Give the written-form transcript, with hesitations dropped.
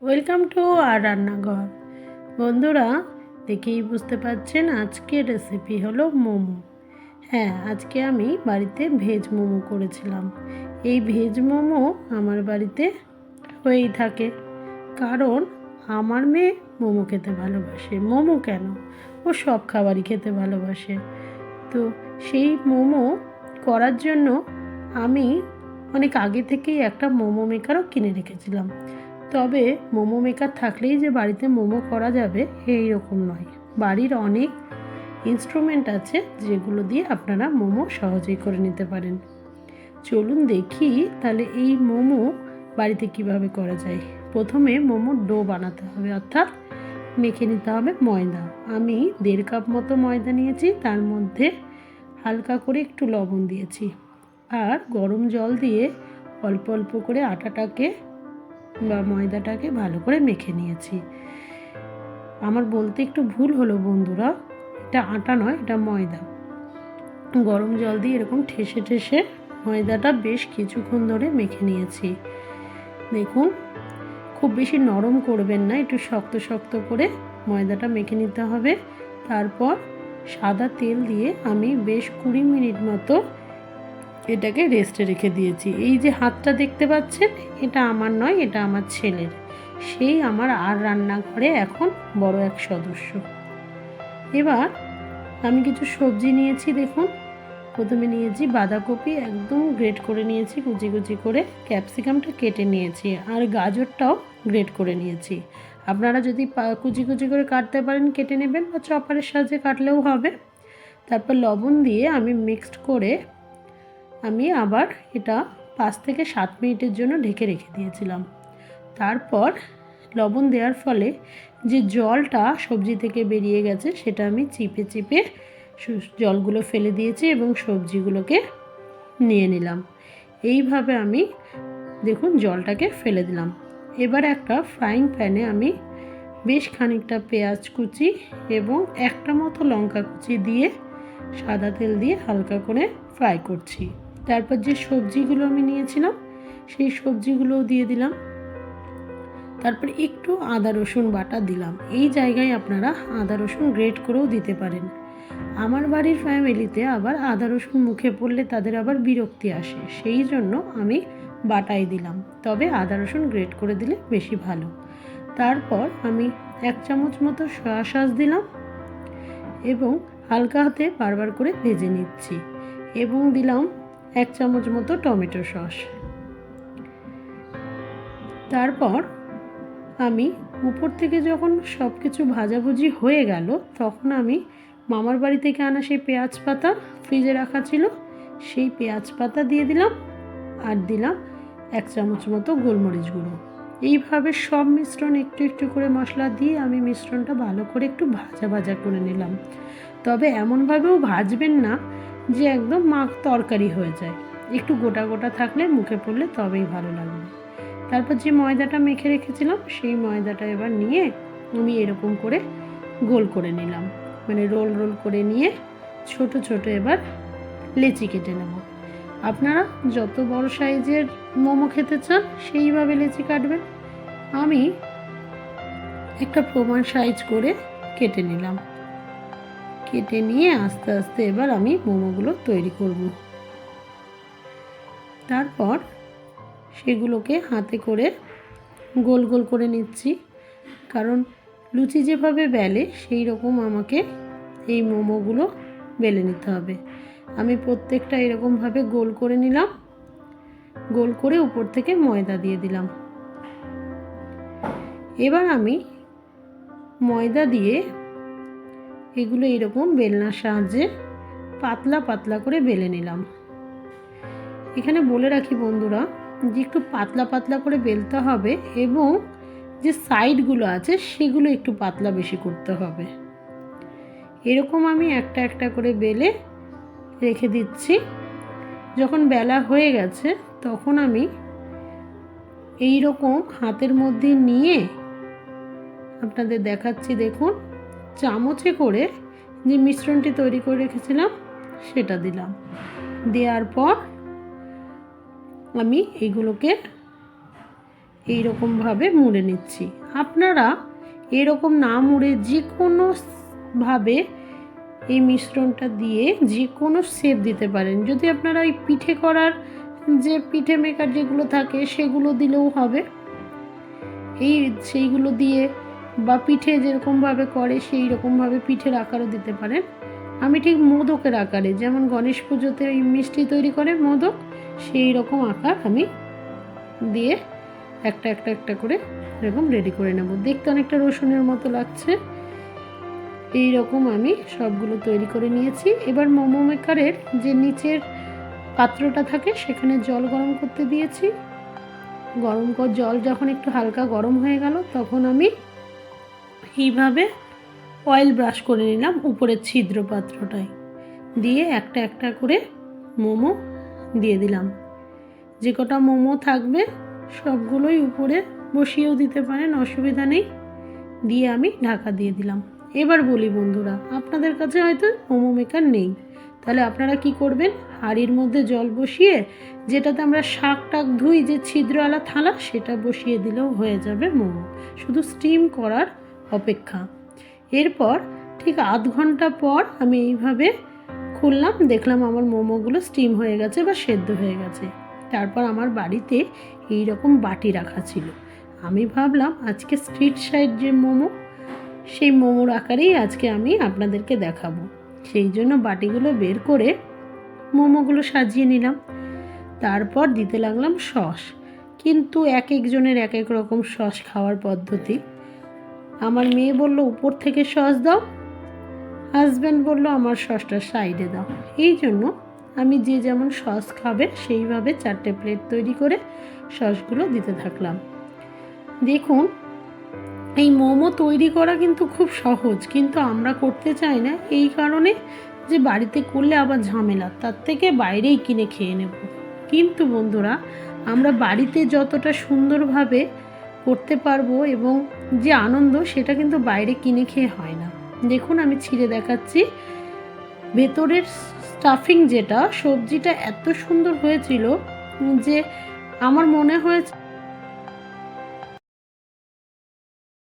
Welcome to আর রান্নাঘর। বন্ধুরা, দেখেই বুঝতে পারছেন আজকের রেসিপি হলো মোমো। হ্যাঁ, আজকে আমি বাড়িতে ভেজ মোমো করেছিলাম। এই ভেজ মোমো আমার বাড়িতে হয়েই থাকে, কারণ আমার মেয়ে মোমো খেতে ভালোবাসে। মোমো কেন, ও সব খাবারই খেতে ভালোবাসে। তো সেই মোমো করার জন্য আমি অনেক আগে থেকেই একটা মোমো মেকারও কিনে রেখেছিলাম। তবে মোমো মেকার থাকলেই যে বাড়িতে মোমো করা যাবে এই রকম নয়। বাড়ির অনেক ইনস্ট্রুমেন্ট আছে যেগুলো দিয়ে আপনারা মোমো সহজেই করে নিতে পারেন। চলুন দেখি তাহলে এই মোমো বাড়িতে কিভাবে করা যায়। প্রথমে মোমোর ডো বানাতে হবে, অর্থাৎ মেখে নিতে হবে ময়দা। আমি 1.5 কাপ মতো ময়দা নিয়েছি, তার মধ্যে হালকা করে একটু লবণ দিয়েছি আর গরম জল দিয়ে অল্প অল্প করে আটাটাকে বা ময়দাটাকে ভালো করে মেখে নিয়েছি। আমার বলতে একটু ভুল হলো বন্ধুরা, এটা আটা নয়, এটা ময়দা। গরম জল দিয়ে এরকম ঠেসে ঠেসে ময়দাটা বেশ কিছুক্ষণ ধরে মেখে নিয়েছি। দেখুন, খুব বেশি নরম করবেন না, একটু শক্ত শক্ত করে ময়দাটা মেখে নিতে হবে। তারপর সাদা তেল দিয়ে আমি বেশ 20 মিনিট মতো এটাকে রেস্টে রেখে দিয়েছি। এই যে হাতটা দেখতে পাচ্ছেন, এটা আমার নয়, এটা আমার ছেলের। সেই আমার আর রান্নাঘরে এখন বড় এক সদস্য। এবার আমি কিছু সবজি নিয়েছি। দেখুন, প্রথমে নিয়েছি বাঁধাকপি, একদম গ্রেট করে নিয়েছি কুচি কুচি করে। ক্যাপসিকামটা কেটে নিয়েছি আর গাজরটাও গ্রেট করে নিয়েছি। আপনারা যদি কুচি কুচি করে কাটতে পারেন কেটে নেবেন, বা চপারের সাহায্যে কাটলেও হবে। তারপর লবণ দিয়ে আমি মিক্সড করে আমি আবার এটা 5 থেকে 7 মিনিটের জন্য ঢেকে রেখে দিয়েছিলাম। তারপর লবণ দেওয়ার ফলে যে জলটা সবজি থেকে বেরিয়ে গেছে সেটা আমি চিপে চিপে জলগুলো ফেলে দিয়েছি এবং সবজিগুলোকে নিয়ে নিলাম। এইভাবে আমি দেখুন জলটাকে ফেলে দিলাম। এবার একটা ফ্রাইং প্যানে আমি বেশ খানিকটা পেঁয়াজ কুচি এবং একটা মতো লঙ্কা কুচি দিয়ে সাদা তেল দিয়ে হালকা করে ফ্রাই করছি। তারপর যে সবজিগুলো আমি নিয়েছিলাম সেই সবজিগুলোও দিয়ে দিলাম। তারপর একটু আদা রসুন বাটা দিলাম। এই জায়গায় আপনারা আদা রসুন গ্রেট করেও দিতে পারেন। আমার বাড়ির ফ্যামিলিতে আবার আদা রসুন মুখে পড়লে তাদের আবার বিরক্তি আসে, সেই জন্য আমি বাটাই দিলাম। তবে আদা রসুন গ্রেট করে দিলে বেশি ভালো। তারপর আমি 1 চামচ মতো সয়া সস দিলাম এবং হালকা হাতে বারবার করে ভেজে নিচ্ছি, এবং দিলাম 1 চামচ মতো টমেটো সস। তারপর আমি উপর থেকে যখন সব কিছু ভাজাভুজি হয়ে গেল, তখন আমি মামার বাড়ি থেকে আনা সেই পেঁয়াজ পাতা ফ্রিজে রাখা ছিল, সেই পেঁয়াজ পাতা দিয়ে দিলাম আর দিলাম 1 চামচ মতো গোলমরিচ গুঁড়ো। এইভাবে সব মিশ্রণ একটু একটু করে মশলা দিয়ে আমি মিশ্রণটা ভালো করে একটু ভাজা ভাজা করে নিলাম। তবে এমনভাবেও ভাজবেন না যে একদম মাখ তরকারি হয়ে যায়, একটু গোটা গোটা থাকলে মুখে পড়লে তবেই ভালো লাগবে। তারপর যে ময়দাটা মেখে রেখেছিলাম সেই ময়দাটা এবার নিয়ে আমি এরকম করে গোল করে নিলাম, মানে রোল রোল করে নিয়ে ছোট ছোট এবার লেচি কেটে নেব। আপনারা যত বড় সাইজের মোমো খেতে চান সেইভাবে লেচি কাটবেন। আমি একটা প্রমাণ সাইজ করে কেটে নিলাম। কেটে নিয়ে আস্তে আস্তে এবার আমি মোমোগুলো তৈরি করব। তারপর সেগুলোকে হাতে করে গোল গোল করে নিচ্ছি, কারণ লুচি যেভাবে বেলে সেই রকম আমাকে এই মোমোগুলো বেলে নিতে হবে। আমি প্রত্যেকটা এরকমভাবে গোল করে নিলাম, গোল করে উপর থেকে ময়দা দিয়ে দিলাম। এবার আমি ময়দা দিয়ে এগুলো এরকম বেলনার সাহায্যে পাতলা পাতলা করে বেলে নিলাম। এখানে বলে রাখি বন্ধুরা যে একটু পাতলা পাতলা করে বেলতে হবে, এবং যে সাইডগুলো আছে সেগুলো একটু পাতলা বেশি করতে হবে। এরকম আমি একটা একটা করে বেলে রেখে দিচ্ছি। যখন বেলা হয়ে গেছে তখন আমি এই রকম হাতের মধ্যে নিয়ে আপনাদের দেখাচ্ছি। দেখুন, চামচে করে যে মিশ্রণটি তৈরি করে রেখেছিলাম সেটা দিলাম। দেওয়ার পর আমি এগুলোকে এইরকমভাবে মুড়ে নিচ্ছি। আপনারা এরকম না মুড়ে যে কোনোভাবে এই মিশ্রণটা দিয়ে যে কোনো শেপ দিতে পারেন। যদি আপনারা ওই পিঠে করার যে পিঠে মেকার যেগুলো থাকে সেগুলো দিলেও হবে, সেইগুলো দিয়ে, বা পিঠে যেরকমভাবে করে সেই রকমভাবে পিঠের আকারও দিতে পারেন। আমি ঠিক মোদকের আকারে, যেমন গণেশ পুজোতে ওই মিষ্টি তৈরি করে মোদক, সেই রকম আকার আমি দিয়ে একটা একটা একটা করে এরকম রেডি করে নেব। দেখতে অনেকটা রসুনের মতো লাগছে। এই রকম আমি সবগুলো তৈরি করে নিয়েছি। এবার মোমো মেকারের যে নিচের পাত্রটা থাকে সেখানে জল গরম করতে দিয়েছি। জল যখন একটু হালকা গরম হয়ে গেল তখন আমি এইভাবে অয়েল ব্রাশ করে নিলাম উপরের ছিদ্র পাত্রটায়, দিয়ে একটা একটা করে মোমো দিয়ে দিলাম। যে কটা মোমো থাকবে সবগুলোই উপরে বসিয়েও দিতে পারেন, অসুবিধা নেই। দিয়ে আমি ঢাকা দিয়ে দিলাম। এবার বলি বন্ধুরা, আপনাদের কাছে হয়তো মোমো মেকার নেই, তাহলে আপনারা কি করবেন, হাঁড়ির মধ্যে জল বসিয়ে, যেটাতে আমরা শাক টাক ধুই যে ছিদ্রওয়ালা থালা, সেটা বসিয়ে দিলেও হয়ে যাবে মোমো, শুধু স্টিম করার অপেক্ষা। এরপর ঠিক আধ ঘন্টা পর আমি এইভাবে খুললাম, দেখলাম আমার মোমোগুলো স্টিম হয়ে গেছে বা সেদ্ধ হয়ে গেছে। তারপর আমার বাড়িতে এই রকম বাটি রাখা ছিল। আমি ভাবলাম আজকে স্ট্রিট সাইড যে মোমো, সেই মোমোর আকারেই আজকে আমি আপনাদেরকে দেখাবো। সেই জন্য বাটিগুলো বের করে মোমোগুলো সাজিয়ে নিলাম। তারপর দিতে লাগলাম সস। কিন্তু এক একজনের এক এক রকম সস খাওয়ার পদ্ধতি। আমার মেয়ে বলল উপর থেকে সস দাও, হাজব্যান্ড বলল আমার সসটা সাইডে দাও। এই জন্য আমি যে যেমন সস খাবে সেইভাবে 4টে প্লেট তৈরি করে সসগুলো দিতে থাকলাম। দেখুন, এই মোমো তৈরি করা কিন্তু খুব সহজ, কিন্তু আমরা করতে চাই না, এই কারণে যে বাড়িতে করলে আবার ঝামেলা, তার থেকে বাইরেই কিনে খেয়ে নেব। কিন্তু বন্ধুরা, আমরা বাড়িতে যতটা সুন্দরভাবে করতে পারবো এবং যে আনন্দ, সেটা কিন্তু বাইরে কিনে খেয়ে হয় না। দেখুন, আমি ছিঁড়ে দেখাচ্ছি। ভেতরের স্টাফিং যেটা, সবজিটা এত সুন্দর হয়েছিল যে আমার মনে হয়েছে